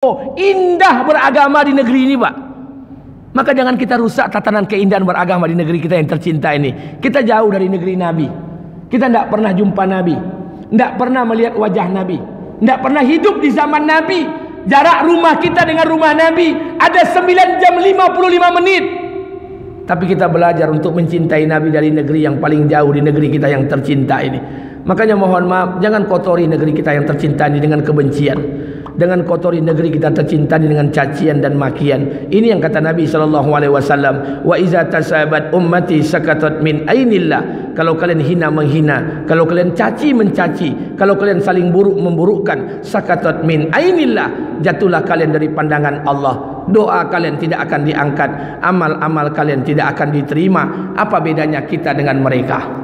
Oh, indah beragama di negeri ini, Pak. Maka jangan kita rusak tatanan keindahan beragama di negeri kita yang tercinta ini. Kita jauh dari negeri Nabi. Kita tidak pernah jumpa Nabi, tidak pernah melihat wajah Nabi, tidak pernah hidup di zaman Nabi. Jarak rumah kita dengan rumah Nabi ada 9 jam 55 menit. Tapi kita belajar untuk mencintai Nabi dari negeri yang paling jauh, di negeri kita yang tercinta ini. Makanya mohon maaf, jangan kotori negeri kita yang tercinta ini dengan kebencian, dengan kotori negeri kita tercinta ini dengan cacian dan makian. Ini yang kata Nabi SAW, wa iza tasabat ummati sakatat min ainillah. Kalau kalian hina menghina, kalau kalian caci mencaci, kalau kalian saling buruk memburukkan, sakatat min ainillah, jatuhlah kalian dari pandangan Allah. Doa kalian tidak akan diangkat, amal-amal kalian tidak akan diterima. Apa bedanya kita dengan mereka?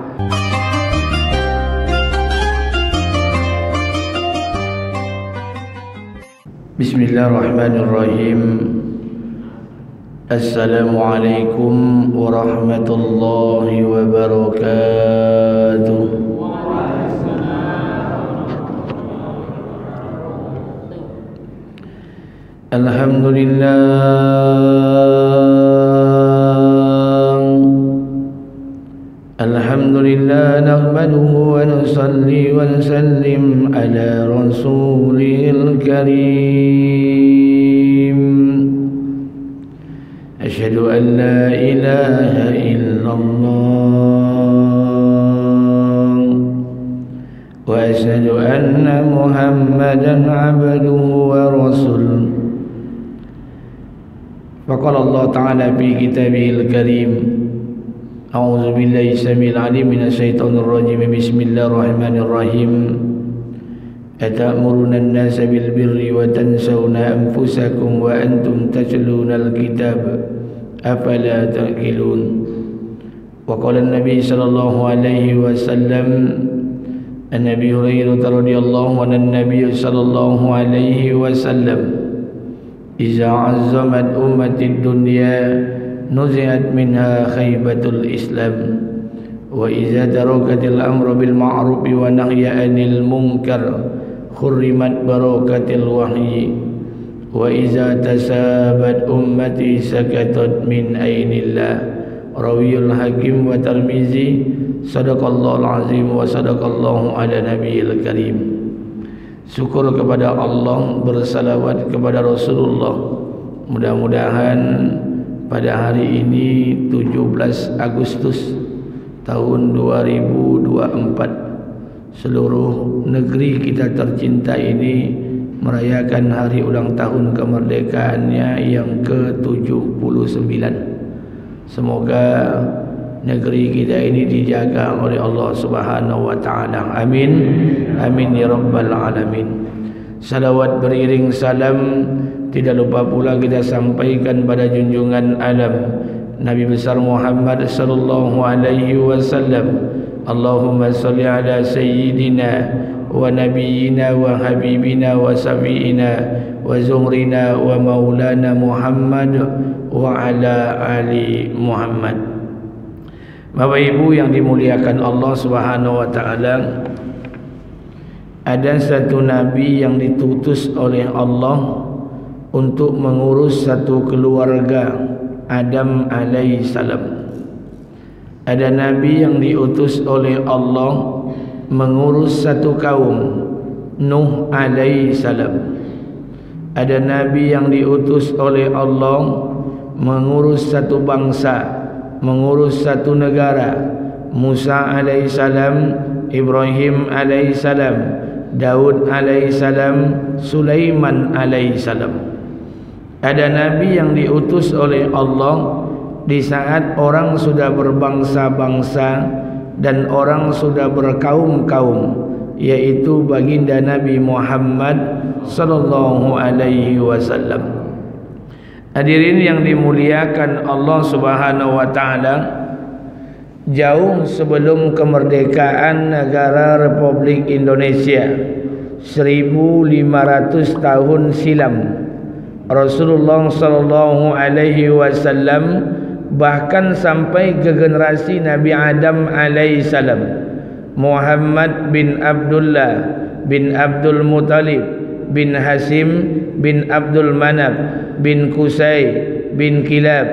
Bismillahirrahmanirrahim. Assalamualaikum warahmatullahi wabarakatuh. Alhamdulillah, alhamdulillah, nahmaduhu wa nusalli wa nusallim ala rasulil karim. Asyhadu an la ilaha illallah wa asyhadu anna Muhammadan abduhu wa rasuluh. Faqala Allah Ta'ala fi kitabihil karim, a'udzu billahi samil alim minasy syaithanir rajim. Bismillahirrahmanirrahim. Atamuruna an-nasa bil birri wa tansawna anfusakum wa antum tatlunal kitab afala ta'qilun. Wa qala an-nabi sallallahu alaihi wasallam, an-nabi Hurairah radhiyallahu anhu, an-nabi sallallahu alaihi wasallam, iza azzamat ummatid dunya nuzi'at minha khaybatul islam, wa iza tarakatil amru bil ma'ruf wa nahya 'anil munkar khurrimat barakatil wahyi, wa iza tasabat ummati sakatat min ainillah. Rawiyul Hakim wa Tirmizi. Sadaqallahul azim wa sadaqallahu ala nabiyil karim. Syukur kepada Allah, bersalawat kepada Rasulullah. Mudah-mudahan pada hari ini 17 Agustus tahun 2024 seluruh negeri kita tercinta ini merayakan hari ulang tahun kemerdekaannya yang ke-79. Semoga negeri kita ini dijaga oleh Allah Subhanahu wa taala. Amin. Amin ya rabbal alamin. Salawat beriring salam tidak lupa pula kita sampaikan pada junjungan alam Nabi besar Muhammad sallallahu alaihi wasallam. Allahumma shalli ala sayyidina wa nabiyyina wa habibina wa safiina wa zumrina wa maulana Muhammad wa ala ali Muhammad. Bapak Ibu yang dimuliakan Allah Subhanahu wa taala, ada satu nabi yang ditutus oleh Allah untuk mengurus satu keluarga, Adam alaihissalam. Ada nabi yang diutus oleh Allah mengurus satu kaum, Nuh alaihissalam. Ada nabi yang diutus oleh Allah mengurus satu bangsa, mengurus satu negara, Musa alaihissalam, Ibrahim alaihissalam, Daud alaihissalam, Sulaiman alaihissalam. Ada nabi yang diutus oleh Allah di saat orang sudah berbangsa-bangsa dan orang sudah berkaum-kaum, yaitu baginda Nabi Muhammad sallallahu alaihi wasallam. Hadirin yang dimuliakan Allah Subhanahu wa taala, jauh sebelum kemerdekaan negara Republik Indonesia 1500 tahun silam, Rasulullah sallallahu alaihi wasallam bahkan sampai ke generasi Nabi Adam alaihissalam, Muhammad bin Abdullah bin Abdul Muttalib bin Hasim bin Abdul Manaf bin Qusay bin Kilab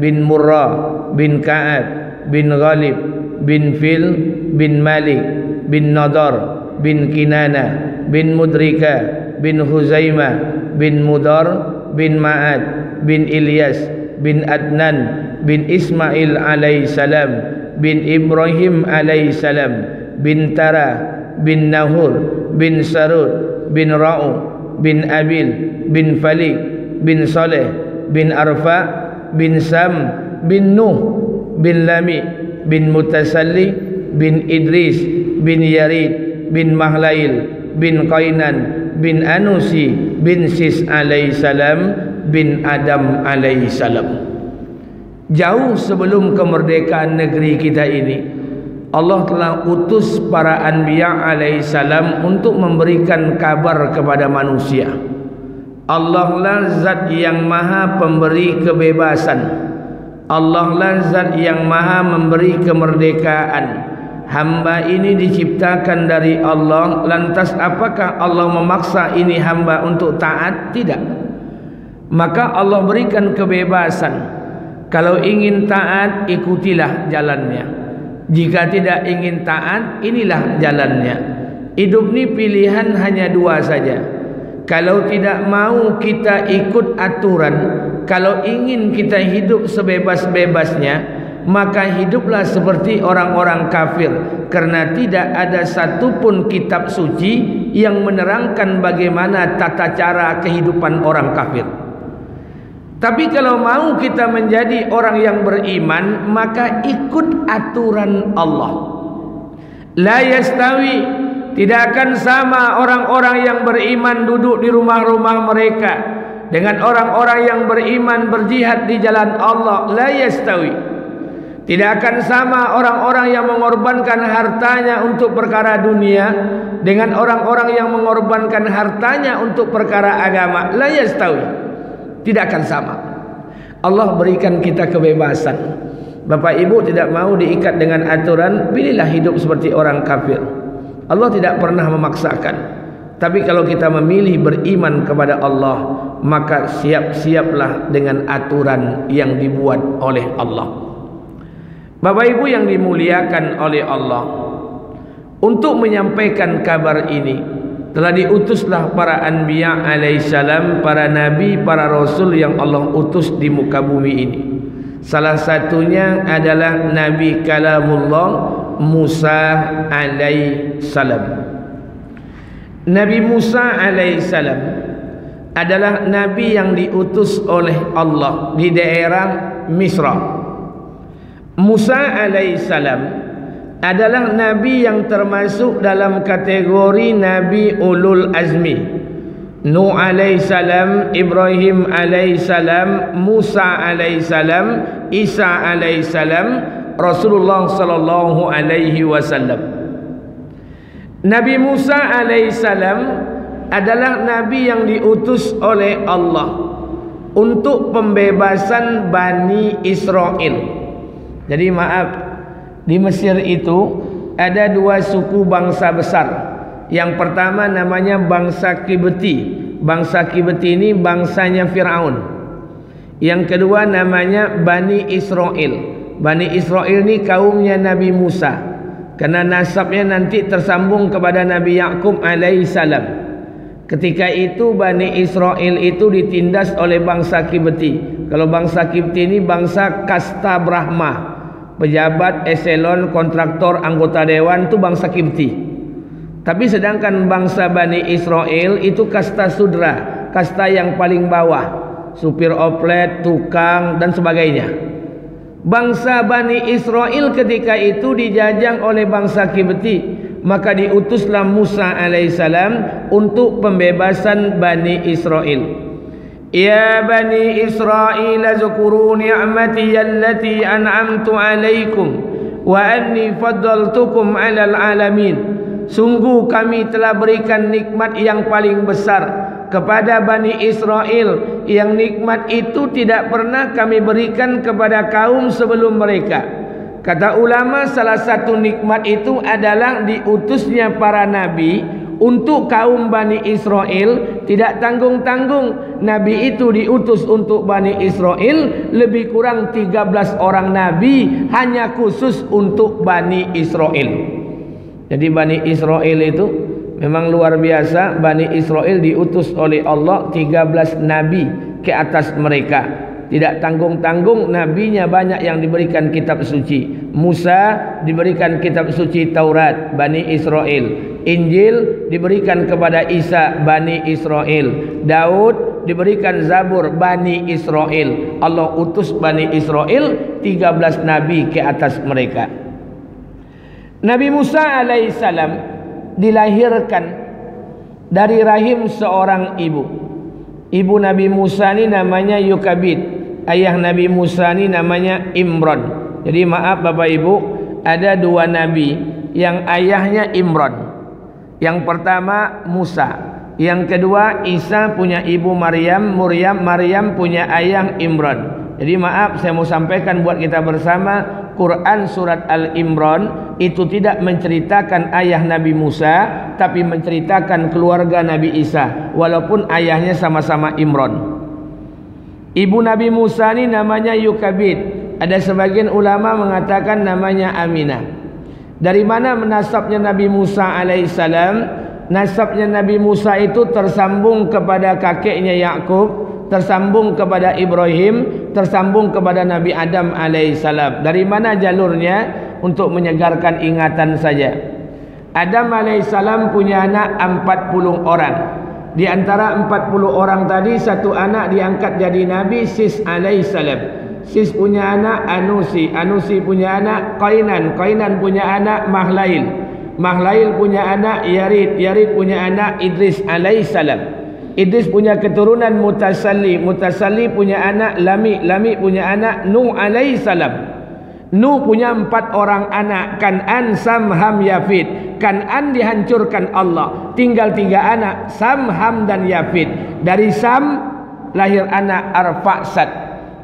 bin Murrah bin Ka'ab bin Ghalib bin Fil bin Malik bin Nadar bin Kinana bin Mudrika bin Huzaimah bin Mudar bin Ma'ad bin Ilyas bin Adnan bin Ismail alaihissalam bin Ibrahim alaihissalam bin Tara bin Nahur bin Sarud bin Ra'u bin Abil bin Falik bin Saleh bin Arfa bin Sam bin Nuh bin Lami bin Mutasalli bin Idris bin Yarid bin Mahlail bin Qainan bin Anusi bin Sis alaihissalam bin Adam alaihissalam. Jauh sebelum kemerdekaan negeri kita ini, Allah telah utus para anbiya alaihissalam untuk memberikan kabar kepada manusia. Allah lah zat yang maha pemberi kebebasan. Allah lah zat yang maha memberi kemerdekaan. Hamba ini diciptakan dari Allah, lantas apakah Allah memaksa ini hamba untuk taat? Tidak. Maka Allah berikan kebebasan. Kalau ingin taat, ikutilah jalannya. Jika tidak ingin taat, inilah jalannya. Hidup ini pilihan hanya dua saja. Kalau tidak mau kita ikut aturan, kalau ingin kita hidup sebebas-bebasnya, maka hiduplah seperti orang-orang kafir, karena tidak ada satupun kitab suci yang menerangkan bagaimana tata cara kehidupan orang kafir. Tapi kalau mau kita menjadi orang yang beriman, maka ikut aturan Allah. La yastawi, tidak akan sama orang-orang yang beriman duduk di rumah-rumah mereka dengan orang-orang yang beriman berjihad di jalan Allah. La yastawi, tidak akan sama orang-orang yang mengorbankan hartanya untuk perkara dunia dengan orang-orang yang mengorbankan hartanya untuk perkara agama. La yastawi, tidak akan sama. Allah berikan kita kebebasan. Bapak ibu tidak mau diikat dengan aturan, pilihlah hidup seperti orang kafir. Allah tidak pernah memaksakan. Tapi kalau kita memilih beriman kepada Allah, maka siap-siaplah dengan aturan yang dibuat oleh Allah. Bapak ibu yang dimuliakan oleh Allah, untuk menyampaikan kabar ini telah diutuslah para anbiya alaihissalam, para nabi, para rasul yang Allah utus di muka bumi ini. Salah satunya adalah Nabi Kalamullah Musa alaihissalam. Nabi Musa alaihissalam adalah nabi yang diutus oleh Allah di daerah Misra. Musa alaihissalam adalah nabi yang termasuk dalam kategori nabi ulul azmi. Nuh alaihissalam, Ibrahim alaihissalam, Musa alaihissalam, Isa alaihissalam, Rasulullah sallallahu alaihi wasallam. Nabi Musa alaihissalam adalah nabi yang diutus oleh Allah untuk pembebasan Bani Israel. Jadi maaf, di Mesir itu ada dua suku bangsa besar. Yang pertama namanya bangsa Kibti. Bangsa Kibti ini bangsanya Fir'aun. Yang kedua namanya Bani Israel. Bani Israel ini kaumnya Nabi Musa, karena nasabnya nanti tersambung kepada Nabi Yakub alaihissalam. Ketika itu Bani Israel itu ditindas oleh bangsa Kibti. Kalau bangsa Kibti ini bangsa kasta Brahma, pejabat, eselon, kontraktor, anggota dewan itu bangsa Kibti. Tapi sedangkan bangsa Bani Israel itu kasta sudra, kasta yang paling bawah, supir oplet, tukang dan sebagainya. Bangsa Bani Israel ketika itu dijajah oleh bangsa Kibti, maka diutuslah Musa alaihissalam untuk pembebasan Bani Israel. Ya Bani Israel, zukuru ni'mati allati an'amtu alaikum wa anni faddaltukum 'alal alamin. Sungguh kami telah berikan nikmat yang paling besar kepada Bani Israel, yang nikmat itu tidak pernah kami berikan kepada kaum sebelum mereka. Kata ulama, salah satu nikmat itu adalah diutusnya para nabi untuk kaum Bani Israel tidak tanggung-tanggung Nabi itu diutus untuk Bani Israel. Lebih kurang 13 orang Nabi hanya khusus untuk Bani Israel. Jadi Bani Israel itu memang luar biasa. Bani Israel diutus oleh Allah 13 Nabi ke atas mereka. Tidak tanggung-tanggung, nabinya banyak yang diberikan kitab suci. Musa diberikan kitab suci Taurat, Bani Israel. Injil diberikan kepada Isa, Bani Israel. Daud diberikan Zabur, Bani Israel. Allah utus Bani Israel 13 nabi ke atas mereka. Nabi Musa alaihissalam dilahirkan dari rahim seorang ibu. Ibu Nabi Musa ni namanya Yukabid. Ayah Nabi Musa ni namanya Imran. Jadi maaf Bapak Ibu, ada dua nabi yang ayahnya Imran. Yang pertama Musa, yang kedua Isa punya ibu Maryam, Maryam punya ayah Imran. Jadi maaf, saya mau sampaikan buat kita bersama, Quran surat Al-Imran itu tidak menceritakan ayah Nabi Musa, tapi menceritakan keluarga Nabi Isa, walaupun ayahnya sama-sama Imran. Ibu Nabi Musa ni namanya Yukabid. Ada sebagian ulama mengatakan namanya Aminah. Dari mana menasabnya Nabi Musa alaihissalam? Nasabnya Nabi Musa itu tersambung kepada kakeknya Yakub, tersambung kepada Ibrahim, tersambung kepada Nabi Adam alaihissalam. Dari mana jalurnya? Untuk menyegarkan ingatan saja. Adam alaihissalam punya anak 40 orang. Di antara 40 orang tadi, satu anak diangkat jadi Nabi, Sis alaihissalam. Sis punya anak Anusi, Anusi punya anak Qainan, Qainan punya anak Mahlail, Mahlail punya anak Yarid, Yarid punya anak Idris alaihissalam. Idris punya keturunan Mutasalli, Mutasalli punya anak Lami, Lami punya anak Nuh alaihissalam. Nuh punya 4 orang anak, Kan'an, Sam, Ham, Yafid. Kan'an dihancurkan Allah, tinggal 3 anak, Sam, Ham dan Yafid. Dari Sam lahir anak Arfaksad.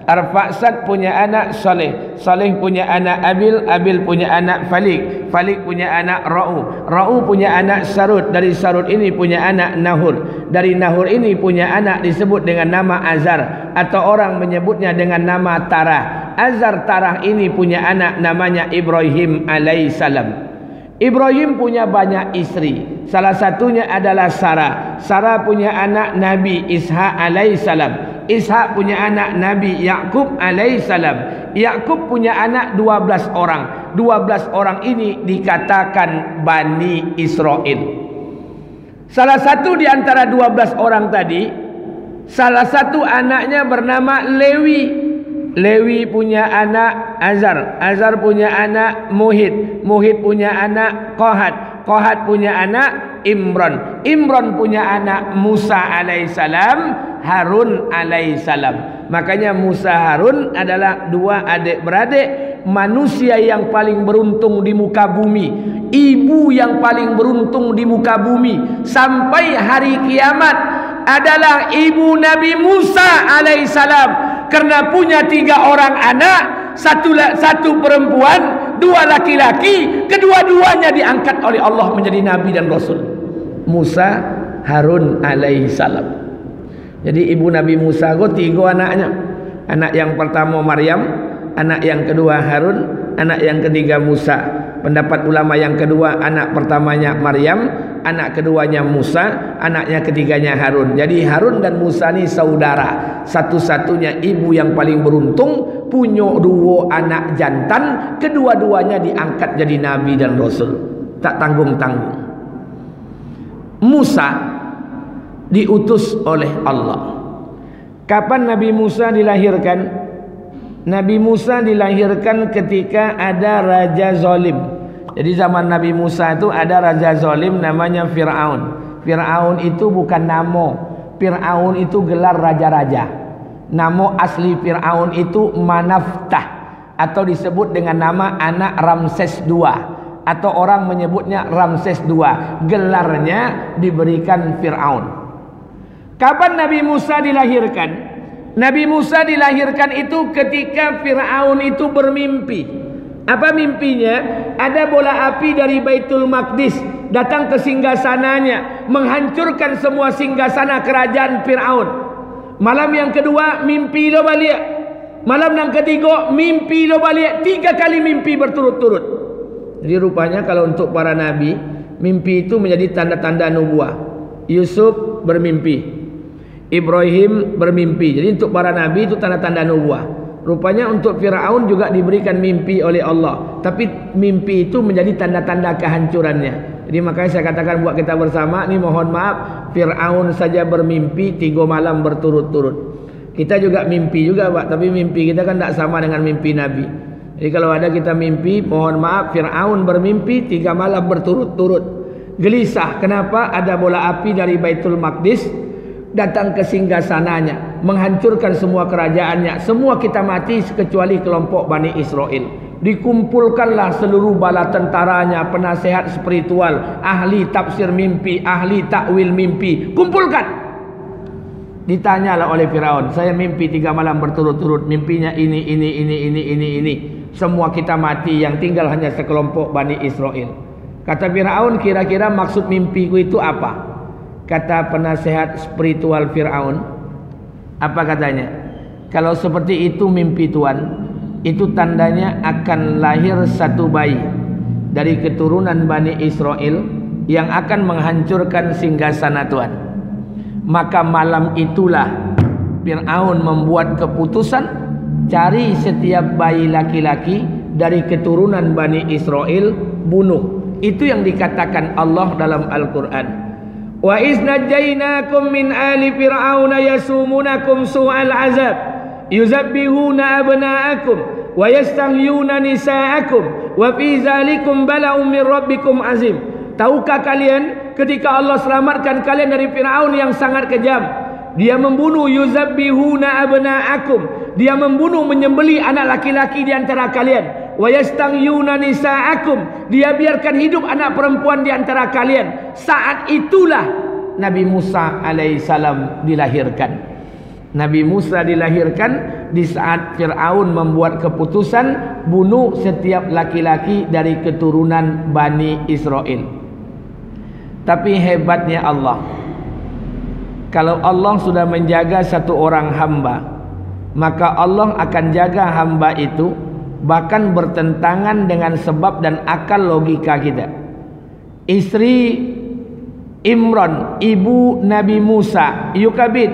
Arfaksad punya anak Saleh, Saleh punya anak Abil, Abil punya anak Falik, Falik punya anak Ra'u, Ra'u punya anak Sarud. Dari Sarud ini punya anak Nahur. Dari Nahur ini punya anak disebut dengan nama Azar, atau orang menyebutnya dengan nama Tarah. Azar Tarah ini punya anak namanya Ibrahim alaihissalam. Ibrahim punya banyak istri. Salah satunya adalah Sarah. Sarah punya anak Nabi Ishaq alaihissalam. Ishaq punya anak Nabi Yakub alaihissalam. Yakub punya anak 12 orang. 12 orang ini dikatakan Bani Israel. Salah satu di antara 12 orang tadi, salah satu anaknya bernama Lewi. Lewi punya anak Azar, Azar punya anak Muhid, Muhid punya anak Qohat, Qohat punya anak Imran, Imran punya anak Musa alaihissalam, Harun alaihissalam. Makanya Musa Harun adalah 2 adik-beradik, manusia yang paling beruntung di muka bumi, ibu yang paling beruntung di muka bumi sampai hari kiamat adalah ibu Nabi Musa alaihissalam. Karena punya 3 orang anak, satu perempuan, 2 laki-laki, kedua-duanya diangkat oleh Allah menjadi Nabi dan Rasul. Musa Harun alaihissalam. Jadi ibu Nabi Musa itu 3 anaknya. Anak yang pertama Maryam, anak yang kedua Harun, anak yang ketiga Musa. Pendapat ulama yang kedua, anak pertamanya Maryam, anak keduanya Musa, anaknya ketiganya Harun. Jadi Harun dan Musa ni saudara. Satu-satunya ibu yang paling beruntung punya 2 anak jantan, kedua-duanya diangkat jadi Nabi dan Rasul. Tak tanggung-tanggung. Musa diutus oleh Allah. Kapan Nabi Musa dilahirkan? Nabi Musa dilahirkan ketika ada raja zalim. Jadi zaman Nabi Musa itu ada raja zalim namanya Fir'aun. Fir'aun itu bukan nama. Fir'aun itu gelar raja-raja. Nama asli Fir'aun itu Manaftah, atau disebut dengan nama anak Ramses II, atau orang menyebutnya Ramses II. Gelarnya diberikan Fir'aun. Kapan Nabi Musa dilahirkan? Nabi Musa dilahirkan itu ketika Fir'aun itu bermimpi. Apa mimpinya? Ada bola api dari Baitul Maqdis datang ke singgasananya. menghancurkan semua singgasana kerajaan Fir'aun. Malam yang kedua mimpi lo balik. Malam yang ketiga mimpi lo balik. 3 kali mimpi berturut-turut. Jadi rupanya kalau untuk para nabi, mimpi itu menjadi tanda-tanda nubuah. Yusuf bermimpi, Ibrahim bermimpi. Jadi untuk para nabi itu tanda-tanda nubuah. Rupanya untuk Fir'aun juga diberikan mimpi oleh Allah. Tapi mimpi itu menjadi tanda-tanda kehancurannya. Jadi makanya saya katakan buat kita bersama, ni mohon maaf, Fir'aun saja bermimpi 3 malam berturut-turut. Kita juga mimpi juga Pak, tapi mimpi kita kan tak sama dengan mimpi Nabi. Jadi kalau ada kita mimpi, mohon maaf, Fir'aun bermimpi 3 malam berturut-turut. Gelisah, kenapa? Ada bola api dari Baitul Maqdis datang ke singgasananya, menghancurkan semua kerajaannya. Semua kita mati kecuali kelompok Bani Israel. Dikumpulkanlah seluruh bala tentaranya, penasehat spiritual, ahli tafsir mimpi, ahli takwil mimpi. Kumpulkan. Ditanyalah oleh Firaun, saya mimpi 3 malam berturut-turut, mimpinya ini. Semua kita mati, yang tinggal hanya sekelompok Bani Israel. Kata Firaun, kira-kira maksud mimpiku itu apa? Kata penasehat spiritual Fir'aun, apa katanya? Kalau seperti itu mimpi Tuhan, itu tandanya akan lahir satu bayi dari keturunan Bani Israel yang akan menghancurkan singgasana Tuhan. Maka malam itulah Fir'aun membuat keputusan, cari setiap bayi laki-laki dari keturunan Bani Israel, bunuh. Itu yang dikatakan Allah dalam Al-Quran. Wa iznajjainakum min ali fir'auna yasumunakum su'al azab yuzabbihuna abna'akum wa yastahyuna nisa'akum wa fi zalikum bala'un min rabbikum azim. Tahukah kalian ketika Allah selamatkan kalian dari Fir'aun yang sangat kejam? Dia membunuh, yuzabbihuna abna'akum, dia membunuh, menyembelih anak laki-laki di antara kalian. Wa yastahyuna nisa'akum, dia biarkan hidup anak perempuan di antara kalian. Saat itulah Nabi Musa alaihissalam dilahirkan. Nabi Musa dilahirkan di saat Fir'aun membuat keputusan bunuh setiap laki-laki dari keturunan Bani Israel. Tapi hebatnya Allah, kalau Allah sudah menjaga satu orang hamba, maka Allah akan jaga hamba itu bahkan bertentangan dengan sebab dan akal logika kita. Istri Imran, ibu Nabi Musa, Yukabid,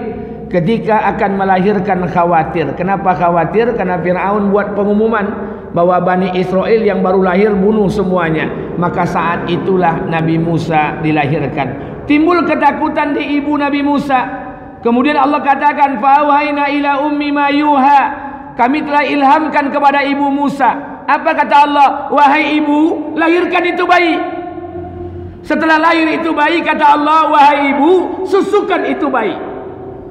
ketika akan melahirkan khawatir. Kenapa khawatir? Karena Fir'aun buat pengumuman bahwa Bani Israel yang baru lahir bunuh semuanya. Maka saat itulah Nabi Musa dilahirkan. Timbul ketakutan di ibu Nabi Musa. Kemudian Allah katakan, fa'auhayna ila ummi ma yuha, kami telah ilhamkan kepada ibu Musa. Apa kata Allah? Wahai ibu, lahirkan itu bayi. Setelah lahir itu bayi, kata Allah, wahai ibu, susukan itu bayi.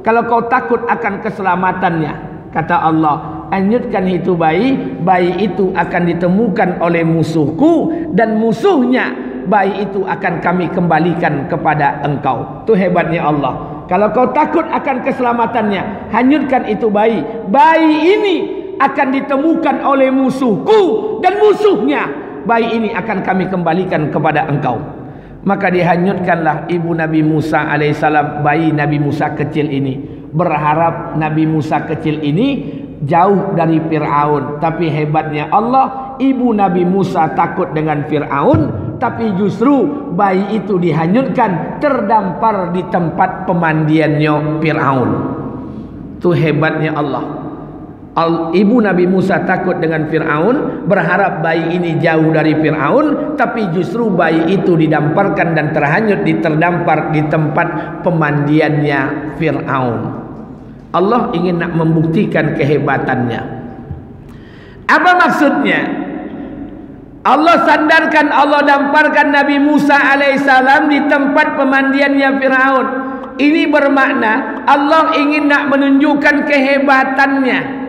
Kalau kau takut akan keselamatannya, kata Allah, hanyutkan itu bayi. Bayi itu akan ditemukan oleh musuhku, dan musuhnya bayi itu akan kami kembalikan kepada engkau. Itu hebatnya Allah. Kalau kau takut akan keselamatannya, hanyutkan itu bayi. Bayi ini akan ditemukan oleh musuhku, dan musuhnya bayi ini akan kami kembalikan kepada engkau. Maka dihanyutkanlah ibu Nabi Musa alaihissalam, bayi Nabi Musa kecil ini. Berharap Nabi Musa kecil ini jauh dari Fir'aun. Tapi hebatnya Allah, ibu Nabi Musa takut dengan Fir'aun, tapi justru bayi itu dihanyutkan, terdampar di tempat pemandiannya Fir'aun. Itu hebatnya Allah. Ibu Nabi Musa takut dengan Fir'aun, berharap bayi ini jauh dari Fir'aun, tapi justru bayi itu didamparkan dan terhanyut, terdampar di tempat pemandiannya Fir'aun. Allah ingin nak membuktikan kehebatannya. Apa maksudnya? Allah sandarkan, Allah damparkan Nabi Musa alaihissalam di tempat pemandiannya Fir'aun. Ini bermakna Allah ingin nak menunjukkan kehebatannya,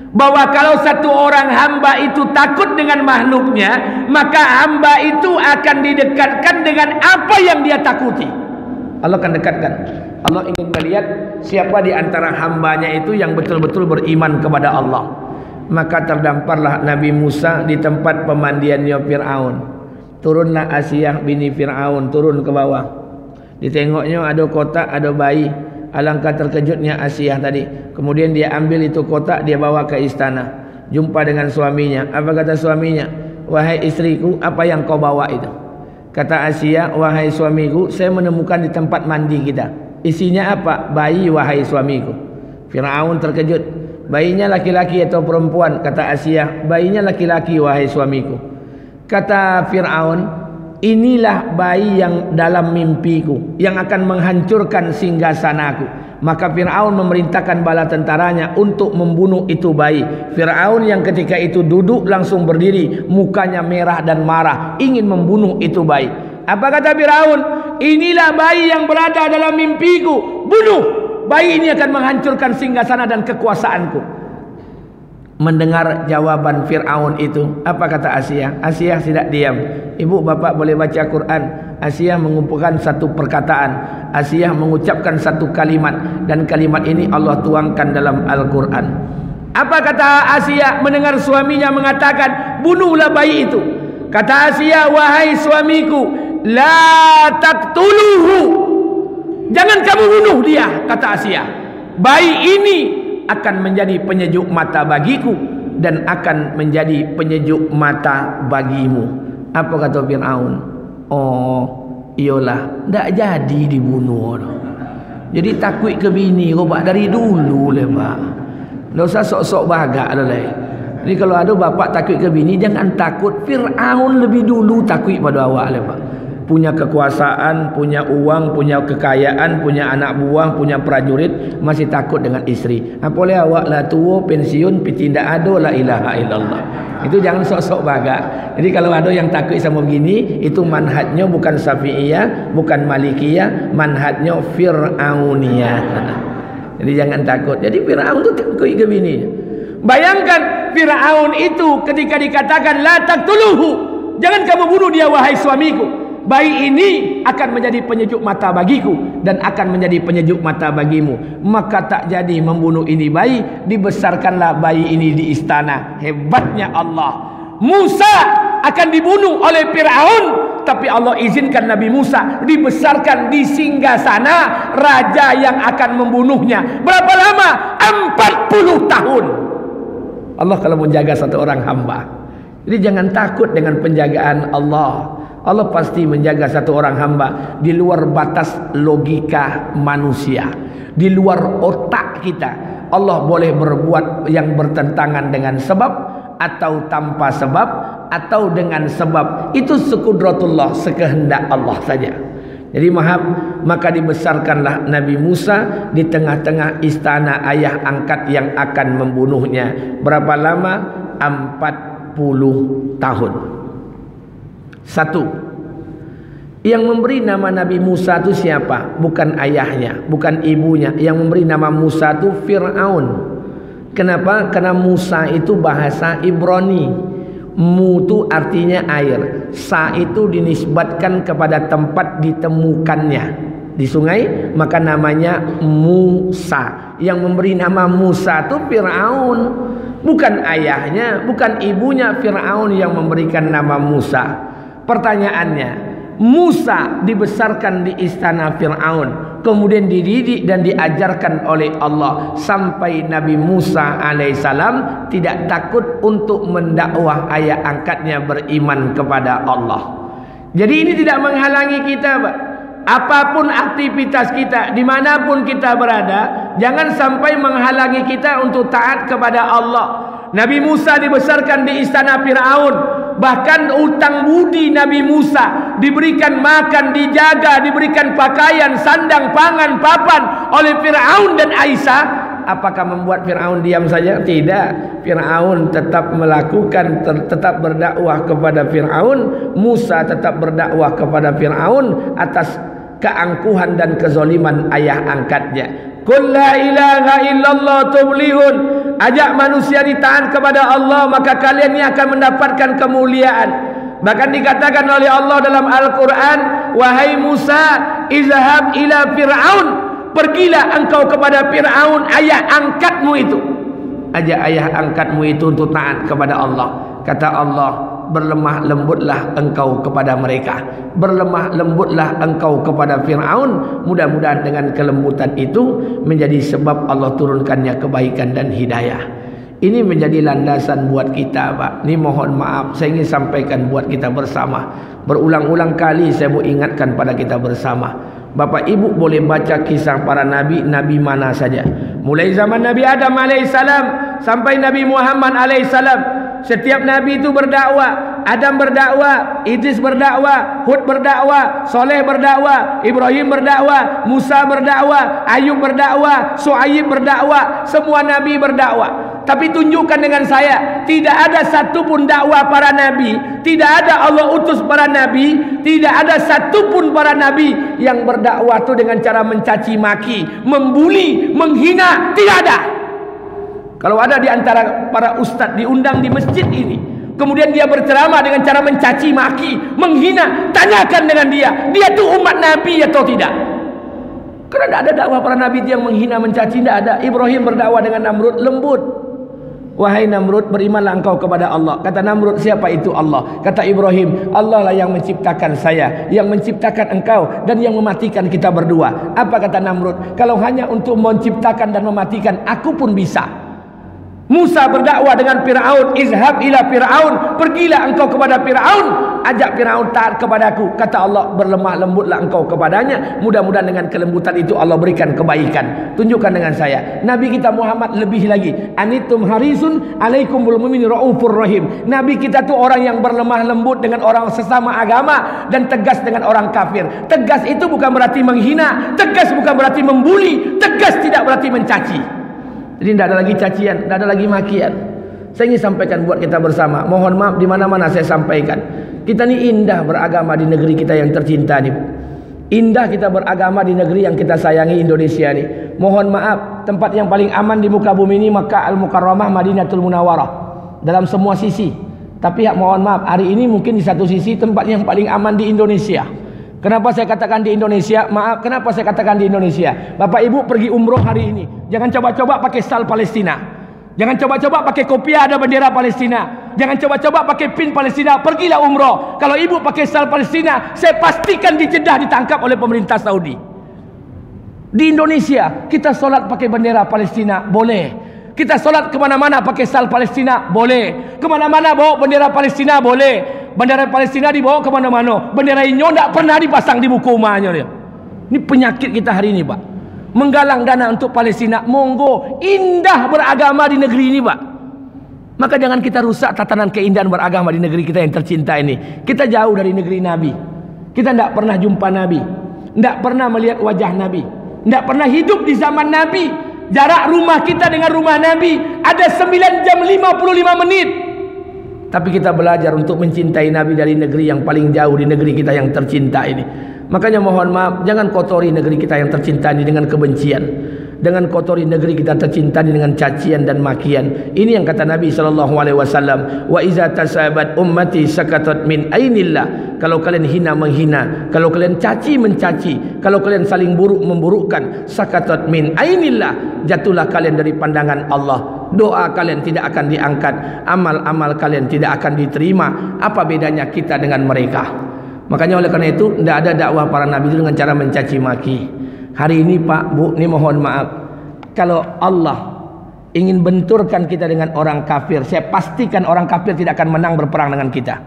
bahwa kalau satu orang hamba itu takut dengan makhluknya, maka hamba itu akan didekatkan dengan apa yang dia takuti. Allah akan dekatkan. Allah ingin melihat siapa di antara hambanya itu yang betul-betul beriman kepada Allah. Maka terdamparlah Nabi Musa di tempat pemandiannya Fir'aun. Turunlah Asiyah bini Fir'aun, turun ke bawah. Ditengoknya ada kotak, ada bayi. Alangkah terkejutnya Asiyah tadi. Kemudian dia ambil itu kotak, dia bawa ke istana. Jumpa dengan suaminya. Apa kata suaminya? Wahai istriku, apa yang kau bawa itu? Kata Asiyah, wahai suamiku, saya menemukan di tempat mandi kita. Isinya apa? Bayi, wahai suamiku. Fir'aun terkejut. Bayinya laki-laki atau perempuan? Kata Asiyah, bayinya laki-laki, wahai suamiku. Kata Fir'aun, inilah bayi yang dalam mimpiku, yang akan menghancurkan singgasanaku. Maka Fir'aun memerintahkan bala tentaranya untuk membunuh itu bayi. Fir'aun yang ketika itu duduk langsung berdiri, mukanya merah dan marah, ingin membunuh itu bayi. Apa kata Fir'aun? Inilah bayi yang berada dalam mimpiku, bunuh! Bayi ini akan menghancurkan singgasana dan kekuasaanku. Mendengar jawaban Fir'aun itu, apa kata Asiyah? Asiyah tidak diam. Ibu, bapak boleh baca Quran. Asiyah mengumpulkan satu perkataan. Asiyah mengucapkan satu kalimat. Dan kalimat ini Allah tuangkan dalam Al-Quran. Apa kata Asiyah mendengar suaminya mengatakan, bunuhlah bayi itu? Kata Asiyah, wahai suamiku, la taqtuluhu. Jangan kamu bunuh dia, kata Asiyah. Bayi ini akan menjadi penyejuk mata bagiku dan akan menjadi penyejuk mata bagimu. Apa kata Fir'aun? Oh, iyalah, tak jadi dibunuh. Jadi takut ke bini kau dari dulu le pak. Tak usah sok-sok bagak dah le. Jadi kalau ada bapak takut ke bini, jangan takut. Fir'aun lebih dulu takut pada awak le pak. Punya kekuasaan, punya uang, punya kekayaan, punya anak buah, punya prajurit, masih takut dengan isteri. Apa boleh awak lah tua, pensiun, tidak ada la ilaha illallah. Itu jangan sok-sok bagak. Jadi kalau ada yang takut sama begini, itu manhajnya bukan Syafi'iyah, bukan Malikiyah, manhajnya Fir'auniyah. Jadi jangan takut. Jadi Fir'aun itu takut ke bini. Bayangkan Fir'aun itu ketika dikatakan la taqtuluhu, jangan kamu bunuh dia wahai suamiku. Bayi ini akan menjadi penyejuk mata bagiku dan akan menjadi penyejuk mata bagimu. Maka tak jadi membunuh ini bayi, dibesarkanlah bayi ini di istana. Hebatnya Allah. Musa akan dibunuh oleh Fir'aun, tapi Allah izinkan Nabi Musa dibesarkan di singgasana raja yang akan membunuhnya. Berapa lama? 40 tahun. Allah kalau menjaga satu orang hamba. Jadi jangan takut dengan penjagaan Allah. Allah pasti menjaga satu orang hamba di luar batas logika manusia, di luar otak kita. Allah boleh berbuat yang bertentangan dengan sebab atau tanpa sebab atau dengan sebab. Itu sekudratullah, sekehendak Allah saja. Jadi maka dibesarkanlah Nabi Musa di tengah-tengah istana ayah angkat yang akan membunuhnya. Berapa lama? 40 tahun. Satu, yang memberi nama Nabi Musa itu siapa? Bukan ayahnya, bukan ibunya. Yang memberi nama Musa itu Fir'aun. Kenapa? Karena Musa itu bahasa Ibrani. Mu itu artinya air. Sa itu dinisbatkan kepada tempat ditemukannya di sungai, maka namanya Musa. Yang memberi nama Musa itu Fir'aun. Bukan ayahnya, bukan ibunya. Fir'aun yang memberikan nama Musa. Pertanyaannya, Musa dibesarkan di istana Fir'aun, kemudian dididik dan diajarkan oleh Allah sampai Nabi Musa alaihissalam tidak takut untuk mendakwah ayah angkatnya beriman kepada Allah. Jadi ini tidak menghalangi kita, Pak. Apapun aktivitas kita, dimanapun kita berada, jangan sampai menghalangi kita untuk taat kepada Allah. Nabi Musa dibesarkan di istana Fir'aun. Bahkan utang budi Nabi Musa, diberikan makan, dijaga, diberikan pakaian, sandang, pangan, papan oleh Fir'aun dan Aisyah. Apakah membuat Fir'aun diam saja? Tidak. Fir'aun tetap melakukan, tetap berdakwah kepada Fir'aun. Musa tetap berdakwah kepada Fir'aun atas keangkuhan dan kezaliman ayah angkatnya. Qul la ilaha illallah tuflihun. Ajak manusia ditaat kepada Allah, maka kalian ini akan mendapatkan kemuliaan. Bahkan dikatakan oleh Allah dalam Al-Quran, wahai Musa, izhab ila Fir'aun, pergilah engkau kepada Fir'aun, ayah angkatmu itu. Ajak ayah angkatmu itu untuk taat kepada Allah. Kata Allah, berlemah lembutlah engkau kepada mereka, berlemah lembutlah engkau kepada Fir'aun. Mudah-mudahan dengan kelembutan itu menjadi sebab Allah turunkannya kebaikan dan hidayah. Ini menjadi landasan buat kita, Pak. Ini mohon maaf, saya ingin sampaikan buat kita bersama. Berulang-ulang kali saya mau ingatkan pada kita bersama. Bapak Ibu boleh baca kisah para nabi, nabi mana saja. Mulai zaman Nabi Adam alaihissalam sampai Nabi Muhammad alaihissalam. Setiap nabi itu berdakwah. Adam berdakwah, Idris berdakwah, Hud berdakwah, Soleh berdakwah, Ibrahim berdakwah, Musa berdakwah, Ayub berdakwah, Shu'aib berdakwah. Semua nabi berdakwah. Tapi tunjukkan dengan saya, tidak ada satupun dakwah para nabi, tidak ada Allah utus para nabi, tidak ada satupun para nabi yang berdakwah itu dengan cara mencaci maki, membuli, menghina. Tidak ada. Kalau ada di antara para ustadz diundang di masjid ini, kemudian dia berceramah dengan cara mencaci maki, menghina, tanyakan dengan dia tuh umat nabi atau tidak? Karena tidak ada dakwah para nabi yang menghina, mencaci, tidak ada. Ibrahim berdakwah dengan Namrud lembut. Wahai Namrud, berimanlah engkau kepada Allah. Kata Namrud, siapa itu Allah? Kata Ibrahim, Allah lah yang menciptakan saya, yang menciptakan engkau, dan yang mematikan kita berdua. Apa kata Namrud? Kalau hanya untuk menciptakan dan mematikan, aku pun bisa. Musa berdakwah dengan Fir'aun, izhab ila Fir'aun, pergilah engkau kepada Fir'aun, ajak Fir'aun taat kepadaku. Kata Allah, berlemah lembutlah engkau kepadanya. Mudah-mudahan dengan kelembutan itu Allah berikan kebaikan. Tunjukkan dengan saya. Nabi kita Muhammad lebih lagi, anitum harisun alaikumul mu'minin raufur rahim. Nabi kita tuh orang yang berlemah lembut dengan orang sesama agama dan tegas dengan orang kafir. Tegas itu bukan berarti menghina, tegas bukan berarti membuli, tegas tidak berarti mencaci. Jadi tidak ada lagi cacian, tidak ada lagi makian. Saya ingin sampaikan buat kita bersama. Mohon maaf di mana-mana saya sampaikan. Kita ini indah beragama di negeri kita yang tercinta nih. Indah kita beragama di negeri yang kita sayangi, Indonesia nih. Mohon maaf, tempat yang paling aman di muka bumi ini Makkah Al-Mukarramah, Madinatul Munawwarah. Dalam semua sisi. Tapi mohon maaf, hari ini mungkin di satu sisi tempat yang paling aman di Indonesia. Kenapa saya katakan di Indonesia? Maaf, kenapa saya katakan di Indonesia? Bapak Ibu pergi umroh hari ini, jangan coba-coba pakai sal Palestina. Jangan coba-coba pakai kopiah ada bendera Palestina. Jangan coba-coba pakai pin Palestina. Pergilah umroh. Kalau ibu pakai sal Palestina, saya pastikan di Jeddah ditangkap oleh pemerintah Saudi. Di Indonesia, kita solat pakai bendera Palestina, boleh. Kita solat kemana-mana pakai sal Palestina, boleh. Kemana-mana bawa bendera Palestina, boleh. Bendera Palestina dibawa kemana-mana. Bendera Inyo tidak pernah dipasang di buku rumahnya dia. Ini penyakit kita hari ini, Pak. Menggalang dana untuk Palestina, monggo. Indah beragama di negeri ini, Pak. Maka jangan kita rusak tatanan keindahan beragama di negeri kita yang tercinta ini. Kita jauh dari negeri Nabi. Kita tidak pernah jumpa Nabi, tidak pernah melihat wajah Nabi, tidak pernah hidup di zaman Nabi. Jarak rumah kita dengan rumah Nabi ada 9 jam 55 menit. Tapi kita belajar untuk mencintai Nabi dari negeri yang paling jauh, di negeri kita yang tercinta ini. Makanya mohon maaf, jangan kotori negeri kita yang tercinta ini dengan kebencian. Dengan kotori negeri kita tercinta ini dengan cacian dan makian. Ini yang kata Nabi SAW. Wa iza tasabat ummati sakatat min ainillah. Kalau kalian hina menghina, kalau kalian caci mencaci, kalau kalian saling buruk memburukkan, sakatat min ainillah, jatuhlah kalian dari pandangan Allah. Doa kalian tidak akan diangkat, amal-amal kalian tidak akan diterima. Apa bedanya kita dengan mereka? Makanya oleh karena itu tidak ada dakwah para nabi itu dengan cara mencaci maki. Hari ini Pak, Bu, ini mohon maaf, kalau Allah ingin benturkan kita dengan orang kafir, saya pastikan orang kafir tidak akan menang berperang dengan kita.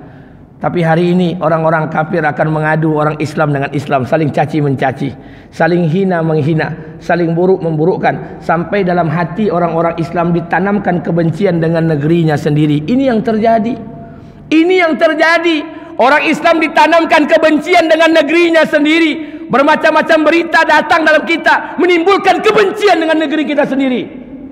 Tapi hari ini orang-orang kafir akan mengadu orang Islam dengan Islam, saling caci mencaci, saling hina menghina, saling buruk memburukkan, sampai dalam hati orang-orang Islam ditanamkan kebencian dengan negerinya sendiri. Ini yang terjadi. Ini yang terjadi. Orang Islam ditanamkan kebencian dengan negerinya sendiri. Bermacam-macam berita datang dalam kita, menimbulkan kebencian dengan negeri kita sendiri.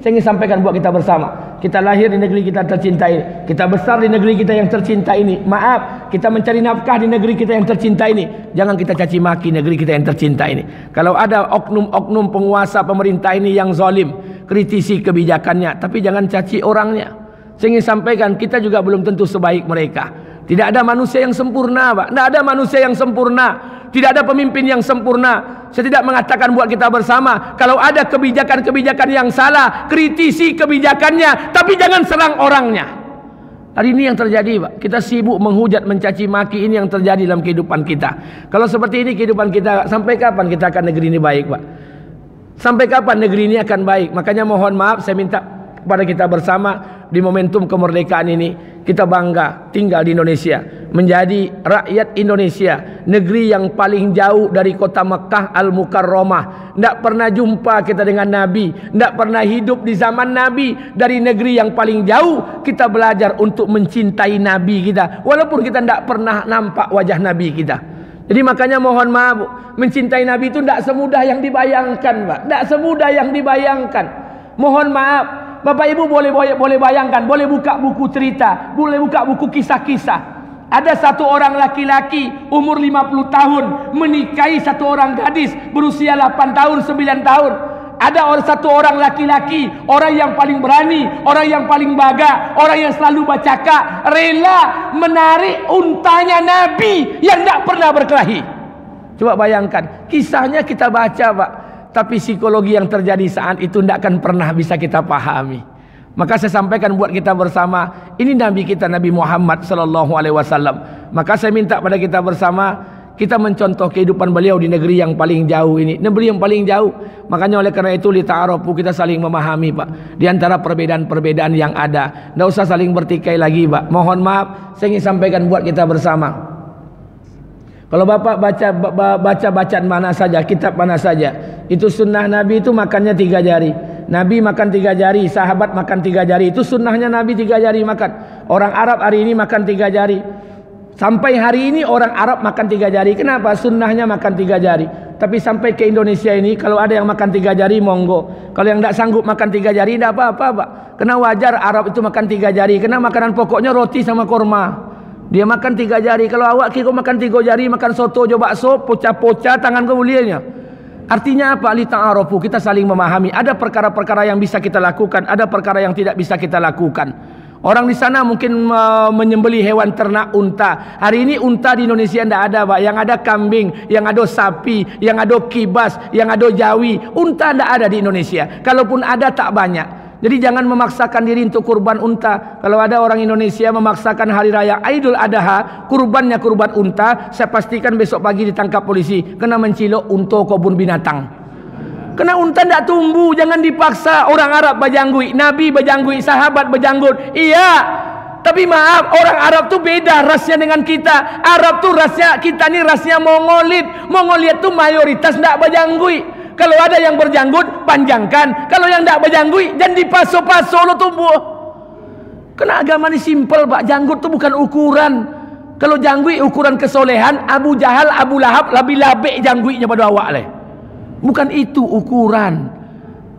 Saya ingin sampaikan buat kita bersama. Kita lahir di negeri kita tercinta ini, kita besar di negeri kita yang tercinta ini. Maaf, kita mencari nafkah di negeri kita yang tercinta ini. Jangan kita caci maki negeri kita yang tercinta ini. Kalau ada oknum-oknum penguasa pemerintah ini yang zalim, kritisi kebijakannya, tapi jangan caci orangnya. Saya ingin sampaikan, kita juga belum tentu sebaik mereka. Tidak ada manusia yang sempurna, Pak. Tidak ada manusia yang sempurna. Tidak ada pemimpin yang sempurna. Saya tidak mengatakan buat kita bersama, kalau ada kebijakan-kebijakan yang salah, kritisi kebijakannya, tapi jangan serang orangnya. Hari ini yang terjadi, Pak. Kita sibuk menghujat, mencaci maki. Ini yang terjadi dalam kehidupan kita. Kalau seperti ini kehidupan kita, sampai kapan kita akan negeri ini baik, Pak? Sampai kapan negeri ini akan baik? Makanya mohon maaf, saya minta kepada kita bersama di momentum kemerdekaan ini, kita bangga tinggal di Indonesia, menjadi rakyat Indonesia, negeri yang paling jauh dari kota Mekah Al-Mukarramah. Tidak pernah jumpa kita dengan Nabi, tidak pernah hidup di zaman Nabi. Dari negeri yang paling jauh, kita belajar untuk mencintai Nabi kita, walaupun kita tidak pernah nampak wajah Nabi kita. Jadi makanya mohon maaf, mencintai Nabi itu tidak semudah yang dibayangkan, Pak. Tidak semudah yang dibayangkan. Mohon maaf, Bapak Ibu boleh bayangkan, boleh buka buku cerita, boleh buka buku kisah-kisah. Ada satu orang laki-laki umur 50 tahun menikahi satu orang gadis berusia 8 tahun, 9 tahun. Ada satu orang laki-laki, orang yang paling berani, orang yang paling baga, orang yang selalu bercakap, rela menarik untanya Nabi yang tidak pernah berkelahi. Coba bayangkan, kisahnya kita baca, Pak, tapi psikologi yang terjadi saat itu tidak akan pernah bisa kita pahami. Maka saya sampaikan buat kita bersama, ini Nabi kita, Nabi Muhammad SAW. Maka saya minta pada kita bersama, kita mencontoh kehidupan beliau di negeri yang paling jauh ini, negeri yang paling jauh. Makanya oleh karena itu lita'arafu, kita saling memahami, Pak, di antara perbedaan-perbedaan yang ada. Tidak usah saling bertikai lagi, Pak. Mohon maaf, saya ingin sampaikan buat kita bersama. Kalau Bapak baca bacaan mana saja, kitab mana saja, itu sunnah Nabi itu makannya 3 jari. Nabi makan 3 jari, sahabat makan 3 jari. Itu sunnahnya Nabi 3 jari makan. Orang Arab hari ini makan 3 jari. Sampai hari ini orang Arab makan 3 jari. Kenapa? Sunnahnya makan 3 jari. Tapi sampai ke Indonesia ini, kalau ada yang makan 3 jari, monggo. Kalau yang tidak sanggup makan 3 jari, tidak apa-apa, Pak. Karena wajar Arab itu makan 3 jari. Karena makanan pokoknya roti sama korma. Dia makan 3 jari. Kalau awak kira makan 3 jari, makan soto, coba bakso, poca-poca tangan kemulianya. Artinya apa? Lita'arafu, kita saling memahami. Ada perkara-perkara yang bisa kita lakukan, ada perkara yang tidak bisa kita lakukan. Orang di sana mungkin menyembelih hewan ternak unta. Hari ini unta di Indonesia tidak ada, Pak. Yang ada kambing, yang ada sapi, yang ada kibas, yang ada jawi. Unta tidak ada di Indonesia. Kalaupun ada, tak banyak. Jadi jangan memaksakan diri untuk kurban unta. Kalau ada orang Indonesia memaksakan hari raya Idul Adha, kurbannya kurban unta, saya pastikan besok pagi ditangkap polisi. Kena mencilok untuk kebun binatang. Kena unta tidak tumbuh, jangan dipaksa. Orang Arab berjanggui, Nabi berjanggui, sahabat berjanggut. Iya, tapi maaf, orang Arab tuh beda rasnya dengan kita. Arab tuh rasnya, kita ni rasnya Mongolit. Mongolit tuh mayoritas tidak berjanggui. Kalau ada yang berjanggut, panjangkan. Kalau yang tidak berjanggui, jangan dipaso-paso lo tumbuh. Karena agama ini simpel, Pak. Janggut tuh bukan ukuran. Kalau janggui ukuran kesolehan, Abu Jahal, Abu Lahab lebih labek jangguinya pada awak leh. Bukan itu ukuran.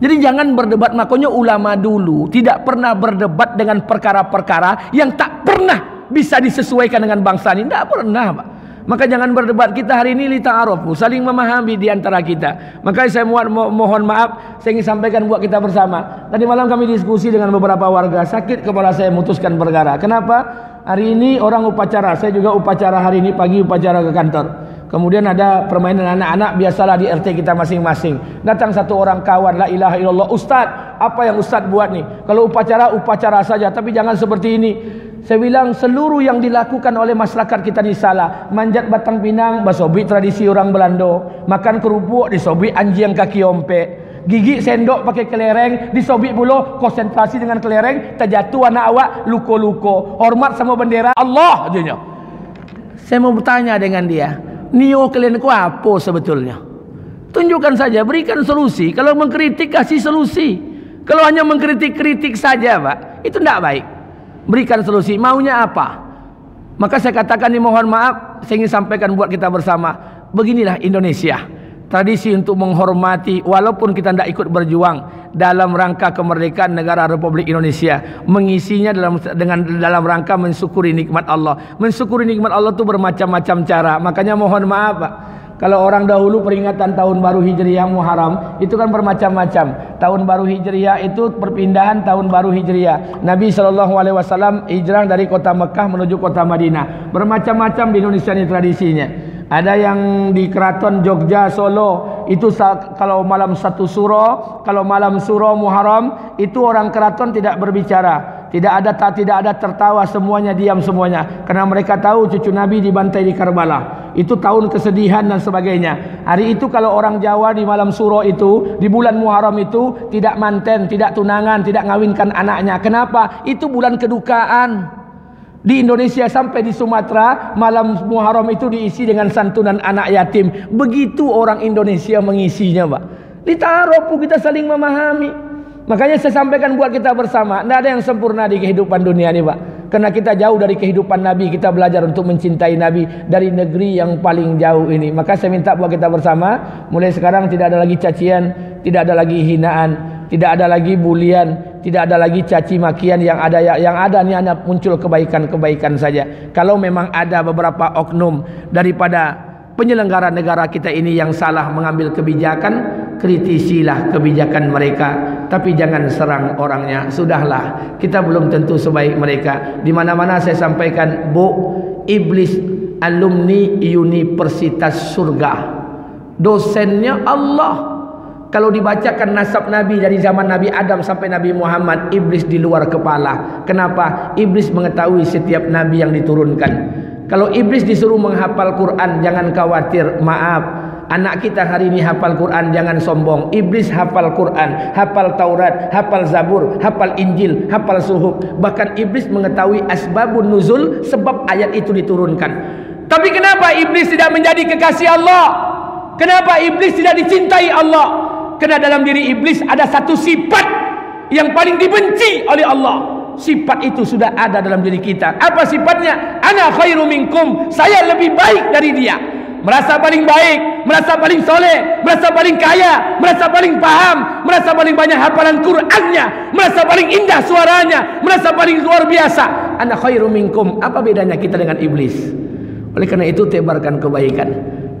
Jadi jangan berdebat. Makanya ulama dulu tidak pernah berdebat dengan perkara-perkara yang tak pernah bisa disesuaikan dengan bangsa ini. Tidak pernah, Pak. Maka jangan berdebat. Kita hari ini lita'arafu, saling memahami di antara kita. Maka saya mohon maaf, saya ingin sampaikan buat kita bersama. Tadi malam kami diskusi dengan beberapa warga. Sakit kepala saya memutuskan perkara. Kenapa? Hari ini orang upacara. Saya juga upacara hari ini pagi, upacara ke kantor. Kemudian ada permainan anak-anak, biasalah di RT kita masing-masing. Datang satu orang kawan, la ilaha illallah. Ustaz, apa yang Ustaz buat nih? Kalau upacara saja, tapi jangan seperti ini. Saya bilang seluruh yang dilakukan oleh masyarakat kita ini salah. Manjat batang pinang, basobi tradisi orang Belanda. Makan kerupuk, disobi anjing kaki ompek. Gigi sendok pakai kelereng, disobi pula konsentrasi dengan kelereng, terjatuh anak awak, luko-luko. Hormat sama bendera Allah aja. Saya mau bertanya dengan dia, nio kalian ku apa sebetulnya? Tunjukkan saja, berikan solusi. Kalau mengkritik, kasih solusi. Kalau hanya mengkritik-kritik saja, Pak, itu tidak baik. Berikan solusi, maunya apa? Maka saya katakan ini, mohon maaf, saya ingin sampaikan buat kita bersama. Beginilah Indonesia, tradisi untuk menghormati, walaupun kita tidak ikut berjuang dalam rangka kemerdekaan negara Republik Indonesia, mengisinya dalam rangka mensyukuri nikmat Allah. Mensyukuri nikmat Allah itu bermacam-macam cara. Makanya mohon maaf, Pak, kalau orang dahulu peringatan tahun baru Hijriah Muharram itu kan bermacam-macam. Tahun baru Hijriah itu perpindahan tahun baru Hijriah. Nabi SAW hijrah dari kota Mekah menuju kota Madinah. Bermacam-macam di Indonesia ini tradisinya. Ada yang di Keraton Jogja, Solo, itu kalau malam 1 Suro, kalau malam Suro Muharram, itu orang keraton tidak berbicara. Tidak ada tertawa, semuanya diam semuanya. Karena mereka tahu cucu Nabi dibantai di Karbala. Itu tahun kesedihan dan sebagainya. Hari itu kalau orang Jawa di malam Suro itu, di bulan Muharram itu, tidak manten, tidak tunangan, tidak ngawinkan anaknya. Kenapa? Itu bulan kedukaan. Di Indonesia sampai di Sumatera, malam Muharram itu diisi dengan santunan anak yatim. Begitu orang Indonesia mengisinya, Pak. Ditaruh kita saling memahami. Makanya saya sampaikan buat kita bersama, tidak ada yang sempurna di kehidupan dunia ini, Pak. Karena kita jauh dari kehidupan Nabi, kita belajar untuk mencintai Nabi dari negeri yang paling jauh ini. Maka saya minta buat kita bersama, mulai sekarang tidak ada lagi cacian, tidak ada lagi hinaan, tidak ada lagi bulian, tidak ada lagi caci makian. Yang ada ini hanya muncul kebaikan-kebaikan saja. Kalau memang ada beberapa oknum daripada penyelenggara negara kita ini yang salah mengambil kebijakan, kritisilah kebijakan mereka, tapi jangan serang orangnya. Sudahlah, kita belum tentu sebaik mereka. Di mana-mana saya sampaikan, Bu, iblis alumni Universitas Surga, dosennya Allah. Kalau dibacakan nasab Nabi dari zaman Nabi Adam sampai Nabi Muhammad, iblis di luar kepala. Kenapa? Iblis mengetahui setiap Nabi yang diturunkan. Kalau iblis disuruh menghafal Quran, jangan khawatir. Maaf, anak kita hari ini hafal Quran, jangan sombong. Iblis hafal Quran, hafal Taurat, hafal Zabur, hafal Injil, hafal Suhuf. Bahkan iblis mengetahui asbabun nuzul, sebab ayat itu diturunkan. Tapi kenapa iblis tidak menjadi kekasih Allah? Kenapa iblis tidak dicintai Allah? Karena dalam diri iblis ada satu sifat yang paling dibenci oleh Allah. Sifat itu sudah ada dalam diri kita. Apa sifatnya? Ana khairu minkum, saya lebih baik dari dia. Merasa paling baik, merasa paling soleh, merasa paling kaya, merasa paling paham, merasa paling banyak hafalan Qur'annya, merasa paling indah suaranya, merasa paling luar biasa. Ana khairu minkum. Apa bedanya kita dengan iblis? Oleh karena itu tebarkan kebaikan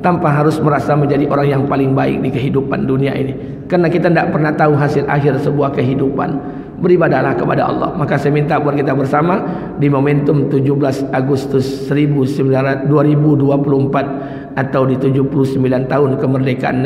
tanpa harus merasa menjadi orang yang paling baik di kehidupan dunia ini. Karena kita tidak pernah tahu hasil akhir sebuah kehidupan. Beribadahlah kepada Allah. Maka saya minta buat kita bersama di momentum 17 Agustus 2024 atau di 79 tahun kemerdekaan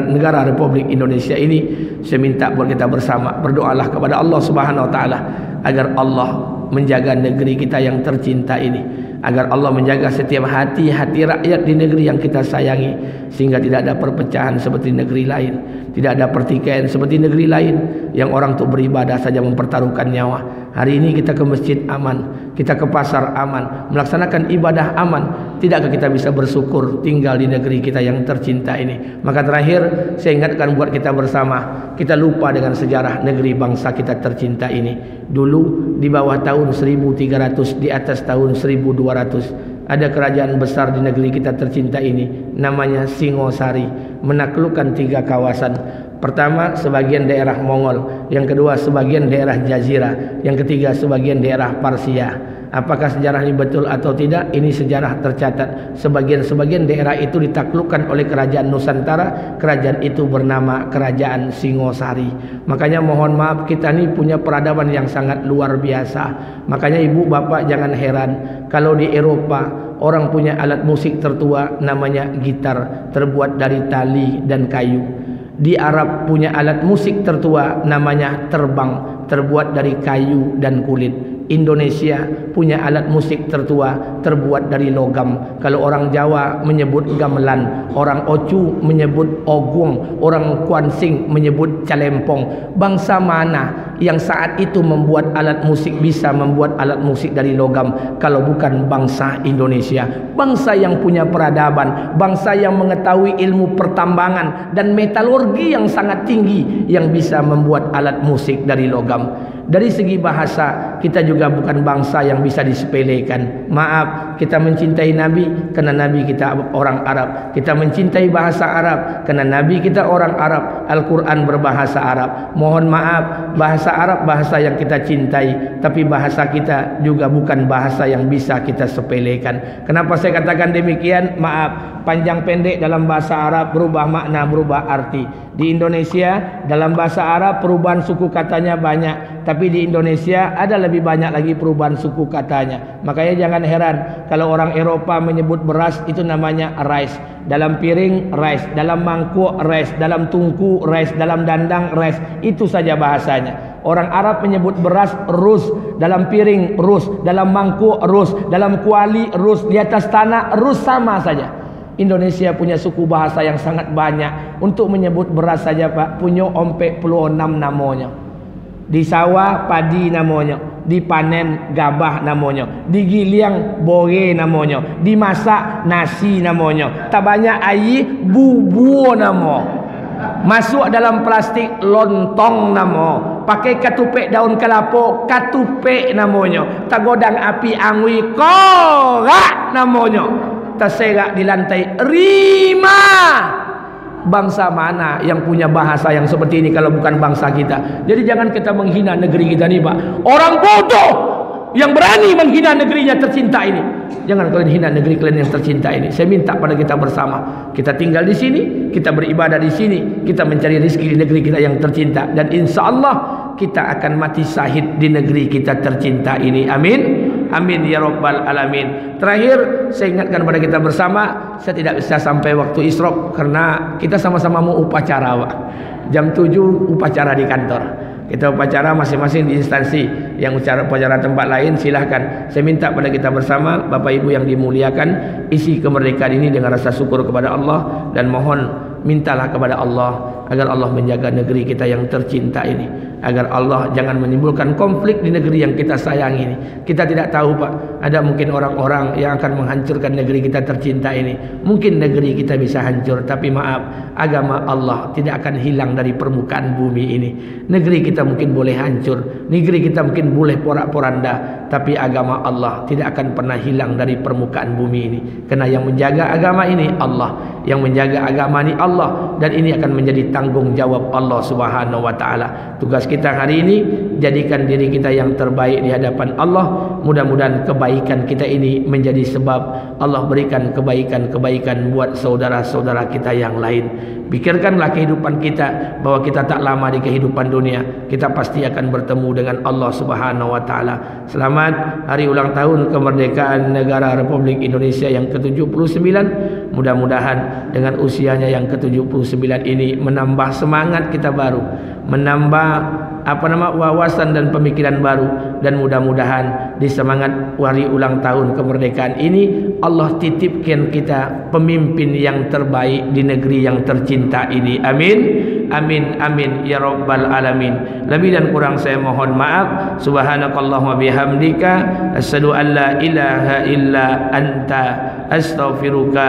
negara Republik Indonesia ini, saya minta buat kita bersama berdoalah kepada Allah Subhanahu wa taala agar Allah menjaga negeri kita yang tercinta ini, agar Allah menjaga setiap hati-hati rakyat di negeri yang kita sayangi, sehingga tidak ada perpecahan seperti negeri lain, tidak ada pertikaian seperti negeri lain yang orang untuk beribadah saja mempertaruhkan nyawa. Hari ini kita ke masjid aman, kita ke pasar aman, melaksanakan ibadah aman. Tidakkah kita bisa bersyukur tinggal di negeri kita yang tercinta ini? Maka terakhir saya ingatkan buat kita bersama, kita lupa dengan sejarah negeri bangsa kita tercinta ini. Dulu di bawah tahun 1300, di atas tahun 1200, ada kerajaan besar di negeri kita tercinta ini, namanya Singosari, menaklukkan 3 kawasan. Pertama sebagian daerah Mongol, yang kedua sebagian daerah Jazirah, yang ketiga sebagian daerah Parsia. Apakah sejarah ini betul atau tidak? Ini sejarah tercatat. Sebagian daerah itu ditaklukkan oleh kerajaan Nusantara. Kerajaan itu bernama Kerajaan Singosari. Makanya mohon maaf, kita ini punya peradaban yang sangat luar biasa. Makanya ibu bapak jangan heran kalau di Eropa orang punya alat musik tertua namanya gitar, terbuat dari tali dan kayu. Di Arab punya alat musik tertua namanya terbang, terbuat dari kayu dan kulit. Indonesia punya alat musik tertua terbuat dari logam. Kalau orang Jawa menyebut gamelan, orang Ocu menyebut ogong, orang Kuansing menyebut calempong. Bangsa mana yang saat itu membuat alat musik, bisa membuat alat musik dari logam, kalau bukan bangsa Indonesia? Bangsa yang punya peradaban, bangsa yang mengetahui ilmu pertambangan dan metalurgi yang sangat tinggi, yang bisa membuat alat musik dari logam. Dari segi bahasa, kita juga bukan bangsa yang bisa disepelekan. Maaf, kita mencintai Nabi karena Nabi kita orang Arab. Kita mencintai bahasa Arab karena Nabi kita orang Arab. Al-Quran berbahasa Arab. Mohon maaf, bahasa Arab bahasa yang kita cintai, tapi bahasa kita juga bukan bahasa yang bisa kita sepelekan. Kenapa saya katakan demikian? Maaf, panjang pendek dalam bahasa Arab berubah makna, berubah arti. Di Indonesia dalam bahasa Arab perubahan suku katanya banyak, tapi di Indonesia ada lebih banyak lagi perubahan suku katanya. Makanya jangan heran kalau orang Eropa menyebut beras itu namanya rice. Dalam piring rice, dalam mangkuk rice, dalam tungku rice, dalam dandang rice. Itu saja bahasanya. Orang Arab menyebut beras rus, dalam piring rus, dalam mangkuk rus, dalam kuali rus, di atas tanah rus, sama saja. Indonesia punya suku bahasa yang sangat banyak. Untuk menyebut beras saja Pak, punya ompek puluh 6 namanya. Di sawah padi namanya, dipanen gabah namanya, digiliang bore namanya, dimasak nasi namanya, tak banyak air bubu nama, masuk dalam plastik lontong nama, pakai katupek daun kelapa katupek namanya, tak godang api angui korak namanya, terserak di lantai rima. Bangsa mana yang punya bahasa yang seperti ini kalau bukan bangsa kita? Jadi jangan kita menghina negeri kita ni Pak. Orang bodoh yang berani menghina negerinya tercinta ini. Jangan kalian hina negeri kalian yang tercinta ini. Saya minta pada kita bersama, kita tinggal di sini, kita beribadah di sini, kita mencari rezeki di negeri kita yang tercinta, dan insya Allah kita akan mati syahid di negeri kita tercinta ini. Amin. Amin ya rabbal alamin. Terakhir saya ingatkan pada kita bersama, saya tidak bisa sampai waktu isyraq karena kita sama-sama mau upacara Pak. Jam 7 upacara di kantor. Kita upacara masing-masing di instansi. Yang upacara tempat lain silahkan. Saya minta pada kita bersama, Bapak Ibu yang dimuliakan, isi kemerdekaan ini dengan rasa syukur kepada Allah, dan mohon mintalah kepada Allah agar Allah menjaga negeri kita yang tercinta ini, agar Allah jangan menimbulkan konflik di negeri yang kita sayangi ini. Kita tidak tahu Pak, ada mungkin orang-orang yang akan menghancurkan negeri kita tercinta ini. Mungkin negeri kita bisa hancur, tapi maaf, agama Allah tidak akan hilang dari permukaan bumi ini. Negeri kita mungkin boleh hancur, negeri kita mungkin boleh porak-poranda, tapi agama Allah tidak akan pernah hilang dari permukaan bumi ini. Karena yang menjaga agama ini Allah, yang menjaga agama ini Allah, dan ini akan menjadi tanggung jawab Allah Subhanahu wa taala. Tugas kita hari ini, jadikan diri kita yang terbaik di hadapan Allah. Mudah-mudahan kebaikan kita ini menjadi sebab Allah berikan kebaikan-kebaikan buat saudara-saudara kita yang lain. Pikirkanlah kehidupan kita, bahwa kita tak lama di kehidupan dunia, kita pasti akan bertemu dengan Allah Subhanahu wa taala. Selamat hari ulang tahun kemerdekaan negara Republik Indonesia yang ke-79. Mudah-mudahan dengan usianya yang ke-79 ini menambah semangat kita baru, menambah wawasan dan pemikiran baru, dan mudah-mudahan di semangat hari ulang tahun kemerdekaan ini Allah titipkan kita pemimpin yang terbaik di negeri yang tercinta ini. Amin. Amin amin ya rabbal alamin. Lebih dan kurang saya mohon maaf. Subhanakallahumma bihamdika asyhadu an la ilaha illa anta astaghfiruka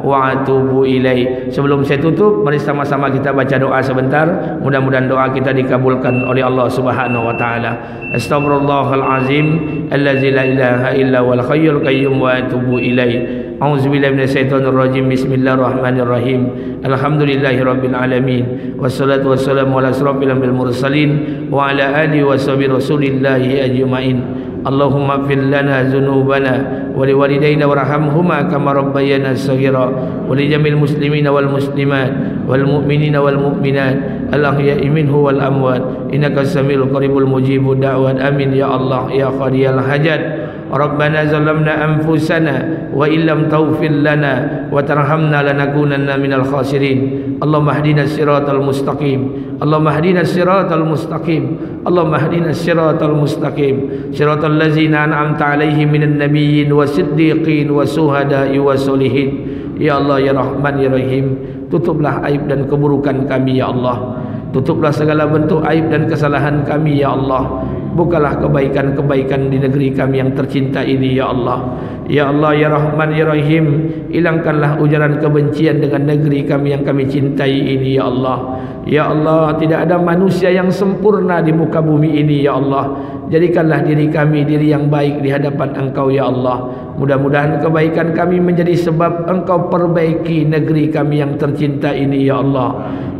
wa atubu ilaik. Sebelum saya tutup, mari sama-sama kita baca doa sebentar. Mudah-mudahan doa kita dikabulkan oleh Allah Subhanahu wa taala. Astaghfirullahal azim allazi la ilaha illa wal hayyul qayyum wa atubu ilaik. A'udzubillahi minasyaitonir rajim. Bismillahirrahmanirrahim. Alhamdulillahirabbil alamin. Wassalatu wassalamu ala asrofil anbiya'i wal mursalin wa ala alihi washabihi rasulillahi ajmain. Allahumma ighfir lana dzunubana wa liwalidayna warhamhuma kama rabbayana shaghira wa li jamil muslimina wal muslimat wal mu'minina wal mu'minat al ahya'i minhu wal amwat innaka samiul qaribul mujibud da'wat. Amin ya Allah ya qadiyal hajat. Rabbana zalamna anfusana wa illam taghfir lana wa tarhamna lanakunanna minal khasirin. Allahumma hdina siratal mustaqim. Allahumma hdina siratal mustaqim. Allahumma hdina siratal mustaqim. Siratal ladzina an'amta 'alaihim minan nabiyyin wasiddiqin wasuhada'i wasolihin. Ya Allah ya Rahman ya Rahim, tutuplah aib dan keburukan kami ya Allah. Tutuplah segala bentuk aib dan kesalahan kami ya Allah. Bukalah kebaikan-kebaikan di negeri kami yang tercinta ini ya Allah. Ya Allah ya Rahman ya Rahim, hilangkanlah ujaran kebencian dengan negeri kami yang kami cintai ini ya Allah. Ya Allah, tidak ada manusia yang sempurna di muka bumi ini ya Allah. Jadikanlah diri kami diri yang baik di hadapan Engkau ya Allah. Mudah-mudahan kebaikan kami menjadi sebab Engkau perbaiki negeri kami yang tercinta ini ya Allah.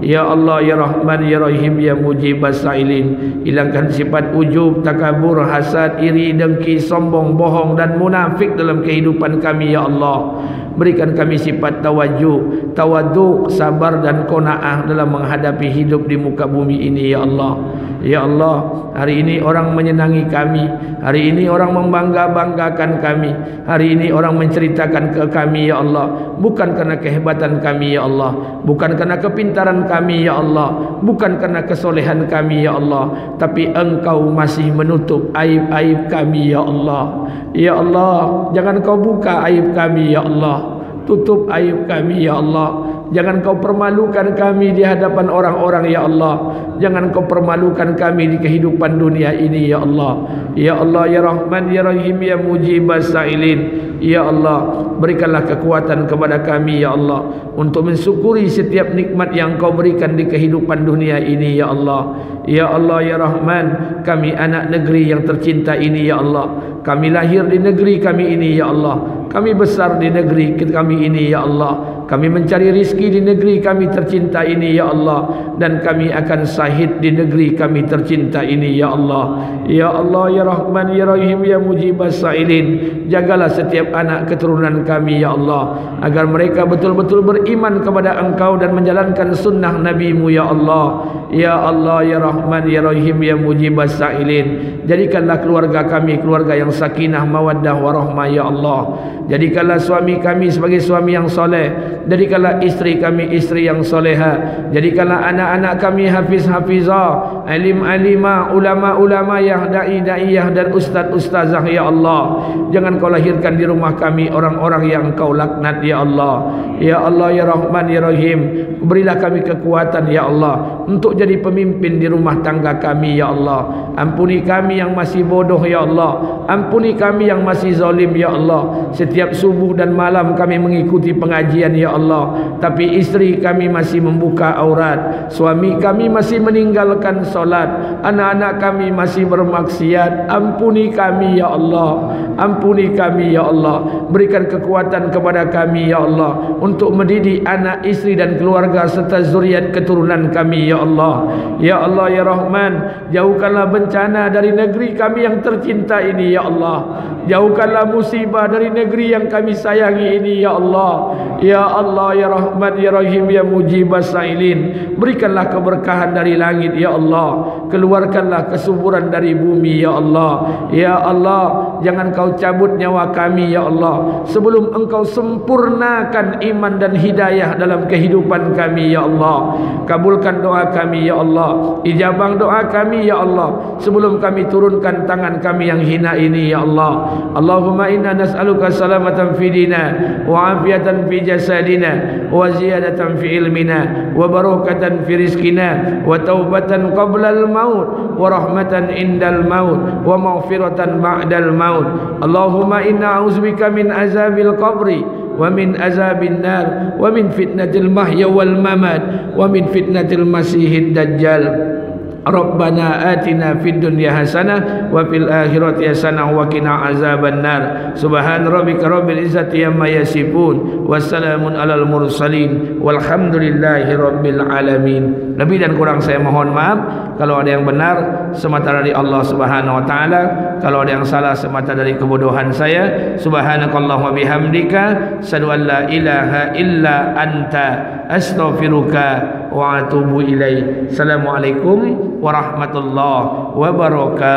Ya Allah ya Rahman ya Rahim ya Mujibas Sa'ilin, hilangkan sifat ujub, takabur, hasad, iri, dengki, sombong, bohong dan munafik dalam kehidupan kami ya Allah. Berikan kami sifat tawajuh, tawaduk, sabar dan qanaah dalam menghadapi hidup di muka bumi ini ya Allah. Ya Allah, hari ini orang menyenangi kami, hari ini orang membangga-banggakan kami, hari ini orang menceritakan ke kami ya Allah, bukan karena kehebatan kami ya Allah, bukan karena kepintaran kami ya Allah, bukan karena kesolehan kami ya Allah, tapi Engkau masih menutup aib-aib kami ya Allah. Ya Allah, jangan Kau buka aib kami ya Allah, tutup aib kami ya Allah. Jangan Kau permalukan kami di hadapan orang-orang ya Allah. Jangan Kau permalukan kami di kehidupan dunia ini ya Allah. Ya Allah ya Rahman ya Rahim ya Mujibas Sa'ilin. Ya Allah, berikanlah kekuatan kepada kami ya Allah untuk mensyukuri setiap nikmat yang Kau berikan di kehidupan dunia ini ya Allah. Ya Allah ya Rahman, kami anak negeri yang tercinta ini ya Allah. Kami lahir di negeri kami ini ya Allah. Kami besar di negeri kami ini ya Allah. Kami mencari rizki di negeri kami tercinta ini ya Allah. Dan kami akan syahid di negeri kami tercinta ini ya Allah. Ya Allah ya Rahman ya Rahim ya Mujibas Sa'ilin. Jagalah setiap anak keturunan kami ya Allah, agar mereka betul-betul beriman kepada Engkau dan menjalankan sunnah Nabi-Mu ya Allah. Ya Allah ya Rahman ya Rahim ya Mujibas Sa'ilin. Jadikanlah keluarga kami keluarga yang sakinah mawaddah warahmah ya Allah. Jadikanlah suami kami sebagai suami yang soleh. Jadikanlah istri kami istri yang soleha. Jadikanlah anak-anak kami hafiz-hafizah, alim-alimah, ulama-ulama yang da'i-da'iyah dan ustaz-ustazah ya Allah. Jangan Kau lahirkan di rumah kami orang-orang yang Kau laknat ya Allah. Ya Allah ya Rahman ya Rahim, berilah kami kekuatan ya Allah untuk jadi pemimpin di rumah tangga kami ya Allah. Ampuni kami yang masih bodoh ya Allah. Ampuni kami yang masih zalim ya Allah. Setiap subuh dan malam kami mengikuti pengajian ya Allah, tapi istri kami masih membuka aurat, suami kami masih meninggalkan solat, anak-anak kami masih bermaksiat. Ampuni kami ya Allah. Ampuni kami ya Allah. Berikan kekuatan kepada kami ya Allah untuk mendidik anak, istri dan keluarga serta zuriat keturunan kami ya Allah. Ya Allah ya Rahman, jauhkanlah bencana dari negeri kami yang tercinta ini ya Allah. Jauhkanlah musibah dari negeri yang kami sayangi ini ya Allah. Ya Allah ya Rahman ya Rahim ya Mujibas Sa'ilin. Berikanlah keberkahan dari langit ya Allah. Keluarkanlah kesuburan dari bumi ya Allah. Ya Allah, jangan Kau cabut nyawa kami ya Allah sebelum Engkau sempurnakan iman dan hidayah dalam kehidupan kami ya Allah. Kabulkan doa kami ya Allah. Ijabah doa kami ya Allah sebelum kami turunkan tangan kami yang hina ini ya Allah. Allahumma inna nas'aluka salamatan fi dina wa afiatan fi jasadina wa ziyadatan fi ilmina wa barakatan fi rizkina wa taubatan qabla al-maut wa rahmatan indal maut wa maghfiratan ba'dal maut. Allahumma inna a'udzubika min azabil qabri wa min azabin nar wa min fitnatil mahya wal mamat wa min fitnatil masihid dajjal. Rabbana atina fid dunya hasanah wa fil akhirati hasanah wa qina azaban nar. Subhan rabbika rabbil izzati amma yasifun wassalamun alal mursalin walhamdulillahi rabbil alamin. Lebih dan kurang saya mohon maaf. Kalau ada yang benar semata dari Allah Subhanahu wa taala, kalau ada yang salah semata dari kebodohan saya. Subhanakallahumma bihamdika asyhadu an la ilaha illa anta astaghfiruka wa atubu ilaik. Assalamualaikum warahmatullahi wabarakatuh.